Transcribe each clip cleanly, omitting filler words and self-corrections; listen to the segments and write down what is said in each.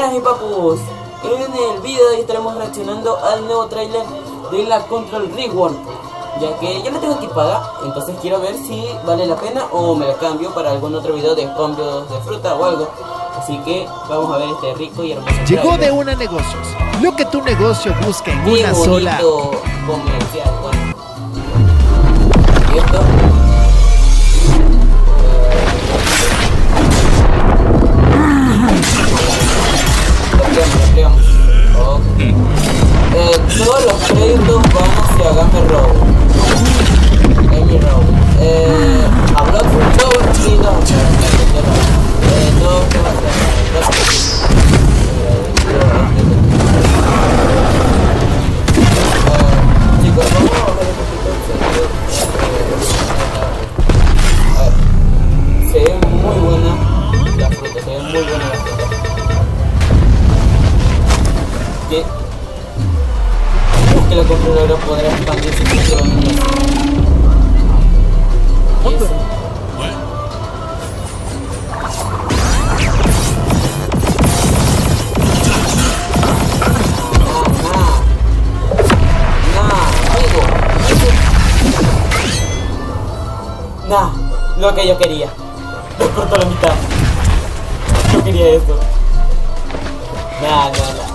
Buenas, mi papus. En el video de hoy estaremos reaccionando al nuevo tráiler de la Control Rework, ya que yo la tengo equipada, entonces quiero ver si vale la pena o me la cambio para algún otro video de cambios de fruta o algo. Así que vamos a ver este rico y hermoso Llegó tráiler. de Una Negocios, lo que tu negocio busca en Qué una sola. comercial, bueno. Y esto. Todos los créditos van hacia verlo. A blox y no. Chicos, vamos a ver un poquito el sonido. A ver, se ve muy buena la fruta, se ve muy buena la fruta. Que la controladora podrá expandirse exclusivamente. Lo que yo quería. Lo cortó la mitad. Yo quería esto.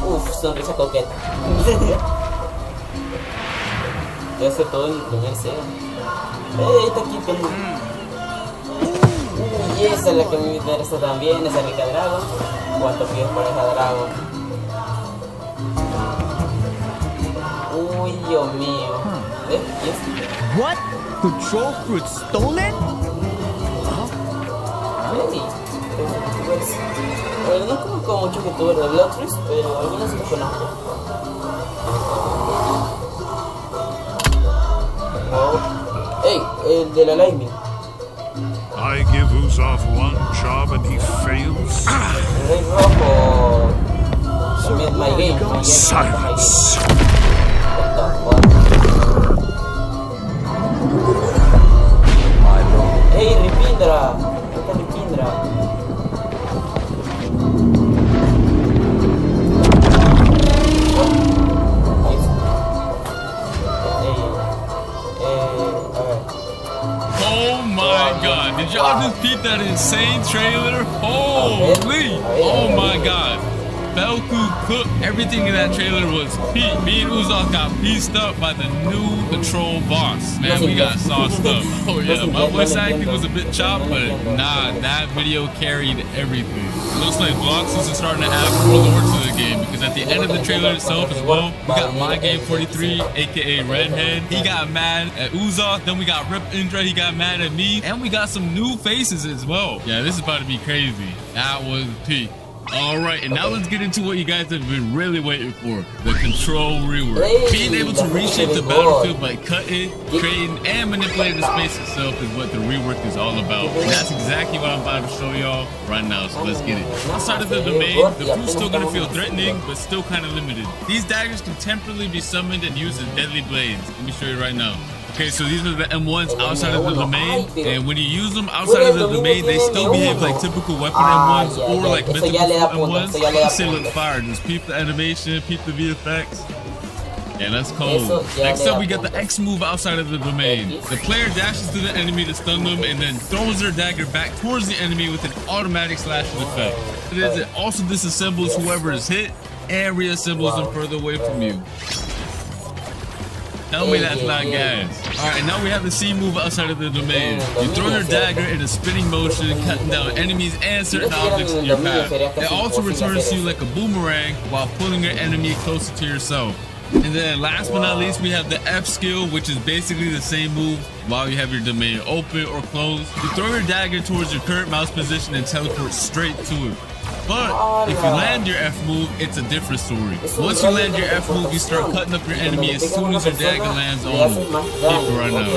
Uff, sonrisa coqueta. Voy a hacer todo en el primer SEO. Está aquí tengo. Y esa es la que me interesa también, esa rica Dragon. ¿Cuánto pides por esa Dragon? Uy, Dios mío. ¿Ves? ¿Y What? Control fruit stolen? Maybe. Pues, no conozco muchos youtubers de blox, pero algunos sí los conozco. Hey, el de la lightning. I give Uzov one job and he fails. Rey rojo. My game. Silence. What the fuck? Hey, Ripindra. Esta Ripindra. Oh my god, did y'all just peep that insane trailer? Holy! Oh my god. Belku cooked. Everything in that trailer was peak. Me and Uzov got pieced up by the new control boss. Man, we got sauced up. Oh yeah, my voice acting was a bit chopped, but nah, that video carried everything. It looks like blox is starting to add more to the game, because at the end of the trailer itself as well, we got My Game 43, aka Redhead. He got mad at Uzov. Then we got Rip Indra. He got mad at me, and we got some new faces as well. Yeah, this is about to be crazy. That was peak. Alright, and now let's get into what you guys have been really waiting for, the control rework. Being able to reshape the battlefield by cutting, creating, and manipulating the space itself is what the rework is all about. And that's exactly what I'm about to show y'all right now, so let's get it. Outside of the domain, the crew's still gonna feel threatening, but still kind of limited. These daggers can temporarily be summoned and used as deadly blades. Let me show you right now. Okay, so these are the M1s outside of the domain, and when you use them outside of the domain, they still behave like typical weapon M1s or like mythical M1s. This shit look fire. Just peep the animation, peep the VFX. Yeah, that's cold. Next up, we got the X move outside of the domain. The player dashes to the enemy to stun them and then throws their dagger back towards the enemy with an automatic slashing effect. It also disassembles whoever is hit and reassembles them further away from you. Tell me that's not gas. Alright, now we have the C move outside of the domain. You throw your dagger in a spinning motion, cutting down enemies and certain objects in your path. It also returns to you like a boomerang while pulling your enemy closer to yourself. And then last but not least, we have the F skill, which is basically the same move while you have your domain open or closed. You throw your dagger towards your current mouse position and teleport straight to it. But if you land your F move, it's a different story. Once you land your F move, you start cutting up your enemy as soon as your dagger lands on them. Keep it right now.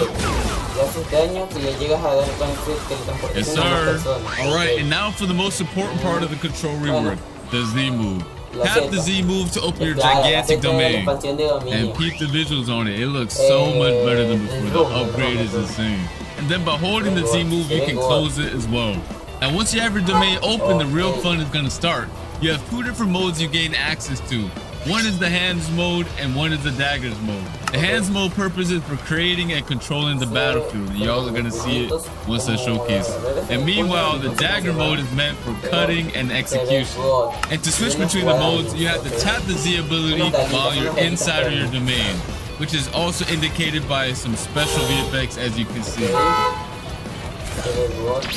Yes, sir. Alright, and now for the most important part of the control rework, the Z move. Tap the Z move to open your gigantic domain. And peep the visuals on it. It looks so much better than before. The upgrade is insane. And then by holding the Z move, you can close it as well. And once you have your domain open, the real fun is going to start. you have 2 different modes you gain access to. One is the hands mode and one is the daggers mode. The hands mode purpose is for creating and controlling the battlefield. Y'all are gonna see it once I showcase it. And meanwhile, the dagger mode is meant for cutting and execution. And to switch between the modes, you have to tap the Z ability while you're inside of your domain, which is also indicated by some special VFX, as you can see.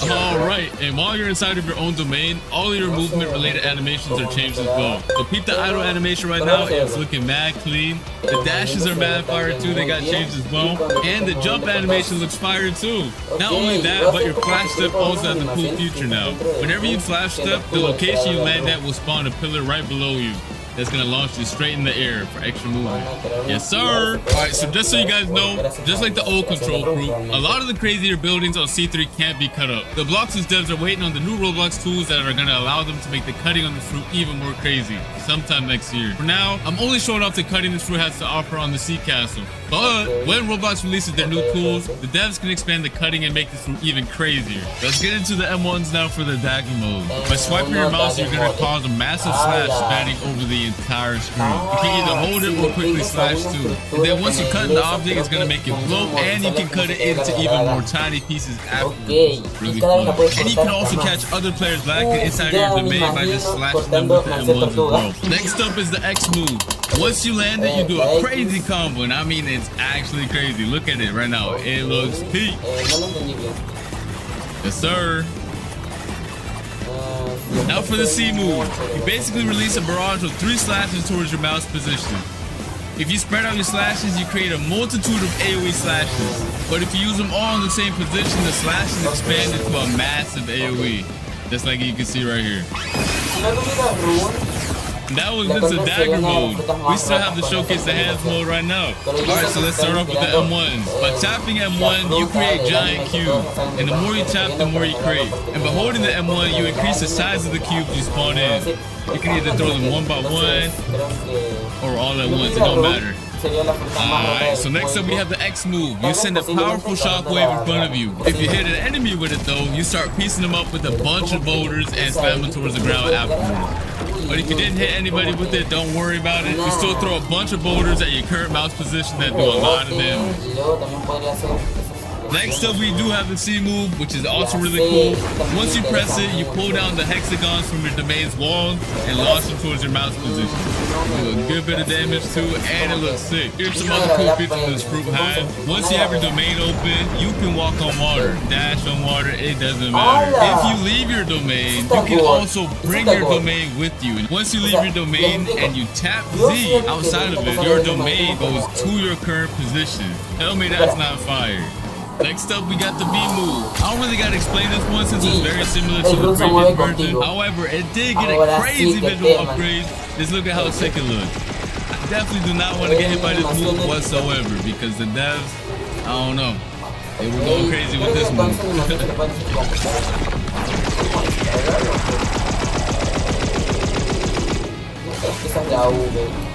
Alright, and while you're inside of your own domain, all your movement related animations are changed as well. So peep the idle animation right now, it's looking mad clean. The dashes are mad fire too, they got changed as well. And the jump animation looks fire too. Not only that, but your flash step also has a cool feature now. Whenever you flash step, the location you land at will spawn a pillar right below you. That's gonna launch you straight in the air for extra movement. Yes, sir. Alright, so just so you guys know, just like the old control crew, a lot of the crazier buildings on C3 can't be cut up. The blox devs are waiting on the new Roblox tools that are gonna allow them to make the cutting on the fruit even more crazy, sometime next year. For now, I'm only showing off the cutting this fruit has to offer on the sea castle. But when Roblox releases their new tools, the devs can expand the cutting and make this fruit even crazier. Let's get into the M1s now for the dagger mode. By swiping your mouse, you're gonna cause a massive slash spanning over the entire screen. You can either hold it or quickly slash too. And then once you cut the object, it's gonna make it float, and you can cut it into even more tiny pieces afterwards. Really fun. And you can also catch other players lacking inside your domain by just slashing them with the M1s as well. Next up is the X move. Once you land it, you do a crazy combo, and I mean it's actually crazy. Look at it right now. It looks peak. Yes, sir. Now for the C move. You basically release a barrage of 3 slashes towards your mouse position. If you spread out your slashes, you create a multitude of AoE slashes. But if you use them all in the same position, the slashes expand into a massive AoE. Just like you can see right here. That was just a dagger mode. We still have to showcase the hands mode right now. Alright, so let's start off with the M1s. By tapping M1, you create giant cubes. And the more you tap, the more you create. And by holding the M1, you increase the size of the cubes you spawn in. You can either throw them one by one or all at once, it don't matter. Alright, so next up we have the X move. You send a powerful shockwave in front of you. If you hit an enemy with it though, you start piecing them up with a bunch of boulders and slam them towards the ground afterwards. But if you didn't hit anybody with it, don't worry about it. You still throw a bunch of boulders at your current mouse position that do a lot of damage. Next up, we do have the C move, which is also really cool. Once you press it, you pull down the hexagons from your domain's wall and launch them towards your mouse position. Do a good bit of damage too, and it looks sick. Here's some other cool features this fruit has. Once you have your domain open, you can walk on water, dash on water, it doesn't matter. If you leave your domain, you can also bring your domain with you. And once you leave your domain and you tap Z outside of it, your domain goes to your current position. Tell me that's not fire. Next up, we got the B move. I don't really gotta explain this one since it's very similar to the previous version. However, it did get a crazy visual upgrade. Just look at how sick it looks. I definitely do not want to get hit by this move whatsoever because the devs, I don't know, they were going crazy with this move.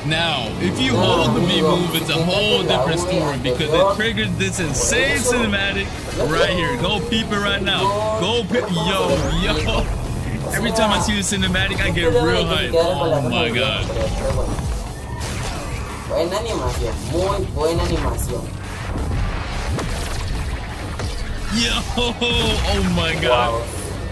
Now, if you hold the B move, it's a whole different story because it triggers this insane cinematic right here. Go peep it right now. Go peep. Yo. Every time I see the cinematic, I get real hype. Oh my god. Buena animación, muy buena animación. Yo, oh my god.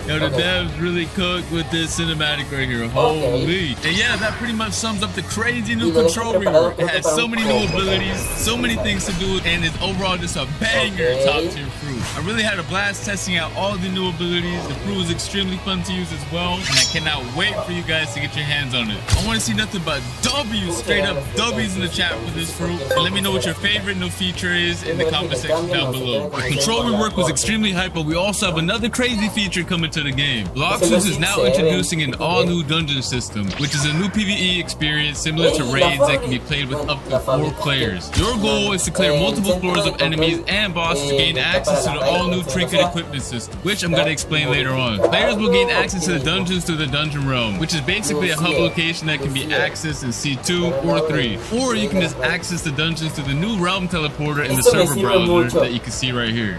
Yo, the devs really cooked with this cinematic right here. Holy. And yeah, that pretty much sums up the crazy new control rework. It has so many new abilities, so many things to do, and it's overall just a banger top tier fruit. I really had a blast testing out all the new abilities. The fruit was extremely fun to use as well, and I cannot wait for you guys to get your hands on it. I want to see nothing but W's, straight up W's in the chat for this fruit. And let me know what your favorite new feature is in the comment section down below. The control rework was extremely hype, but we also have another crazy feature coming to the game. Blox is now introducing an all-new dungeon system, which is a new PvE experience similar to raids that can be played with up to 4 players. Your goal is to clear multiple floors of enemies and bosses to gain access to the all-new trinket equipment system, which I'm going to explain later on. Players will gain access to the dungeons through the dungeon realm, which is basically a hub location that can be accessed in C2 or 3. Or you can just access the dungeons through the new realm teleporter in the server browser that you can see right here.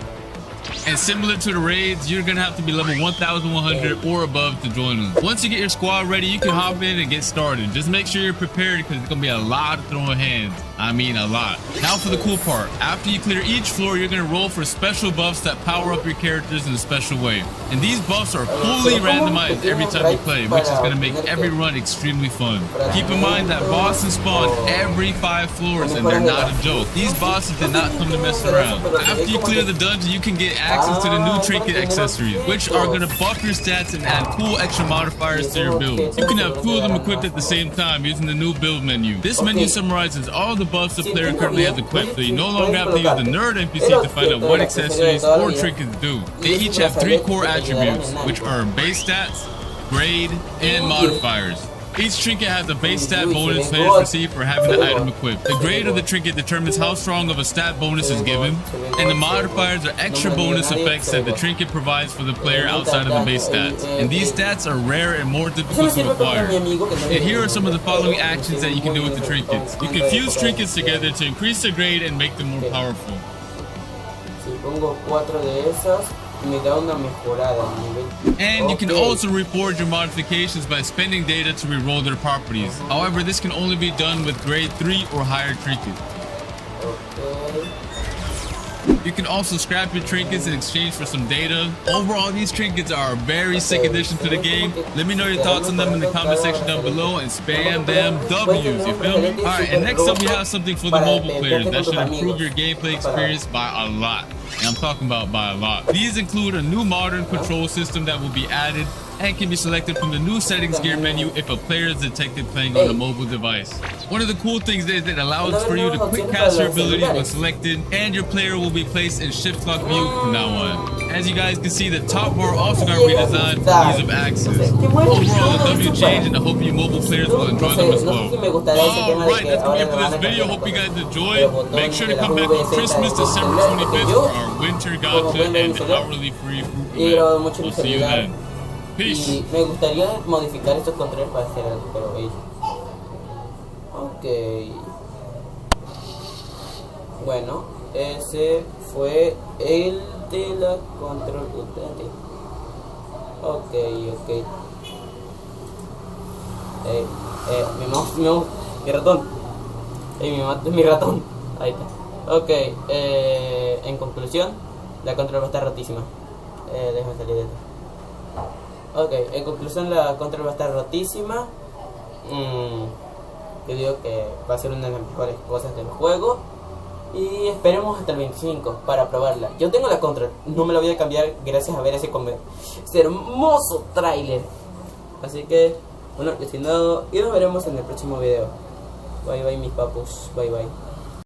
And similar to the raids, you're gonna have to be level 1100 or above to join them. Once you get your squad ready, you can hop in and get started. Just make sure you're prepared because it's gonna be a lot of throwing hands. I mean a lot. Now for the cool part. After you clear each floor, you're gonna roll for special buffs that power up your characters in a special way. And these buffs are fully randomized every time you play, which is gonna make every run extremely fun. Keep in mind that bosses spawn every 5 floors and they're not a joke. These bosses did not come to mess around. After you clear the dungeon, you can get access to the new trinket accessories, which are gonna buff your stats and add cool extra modifiers to your build. You can have 2 of them equipped at the same time using the new build menu. This menu summarizes all the buffs the player currently has equipped, so you no longer have to use the nerd NPC to find out what accessories or trinkets do. They each have 3 core attributes, which are base stats, grade, and modifiers. Each trinket has a base stat bonus players receive for having the item equipped. The grade of the trinket determines how strong of a stat bonus is given, and the modifiers are extra bonus effects that the trinket provides for the player outside of the base stats. And these stats are rare and more difficult to acquire. And here are some of the following actions that you can do with the trinkets. You can fuse trinkets together to increase their grade and make them more powerful. And you can also reforge your modifications by spending data to reroll their properties. However, this can only be done with grade 3 or higher trinkets. You can also scrap your trinkets in exchange for some data. Overall, these trinkets are a very sick addition to the game. Let me know your thoughts on them in the comment section down below and spam them W's, you feel me? Alright, and next up we have something for the mobile players that should improve your gameplay experience by a lot. And I'm talking about by a lot. These include a new modern control system that will be added and can be selected from the new settings gear menu if a player is detected playing on a mobile device. One of the cool things is that it allows for you to quick cast your abilities when selected, and your player will be placed in shift lock view from now on. As you guys can see, the top bar also got redesigned for ease of access. Overall, the W changed, and I hope you mobile players will enjoy them as well. Alright, that's gonna be it for this video. Hope you guys enjoyed. Make sure to come back on Christmas, December 25th for our winter gacha and hourly free fruit event. We'll see you then. Peace. Y me gustaría modificar estos controles para hacer algo, pero ok. Bueno, ese fue el de la control utility. Ok. Mi ratón. Mi ratón. Ahí está. Ok, en conclusión, la control va a estar rotísima. Déjame salir de esto. Ok, en conclusión la control va a estar rotísima. Yo digo que va a ser una de las mejores cosas del juego. Y esperemos hasta el 25 para probarla. Yo tengo la control, no me la voy a cambiar gracias a ver ese hermoso tráiler. Así que, bueno, sin nada, y nos veremos en el próximo video. Bye bye mis papus, bye bye.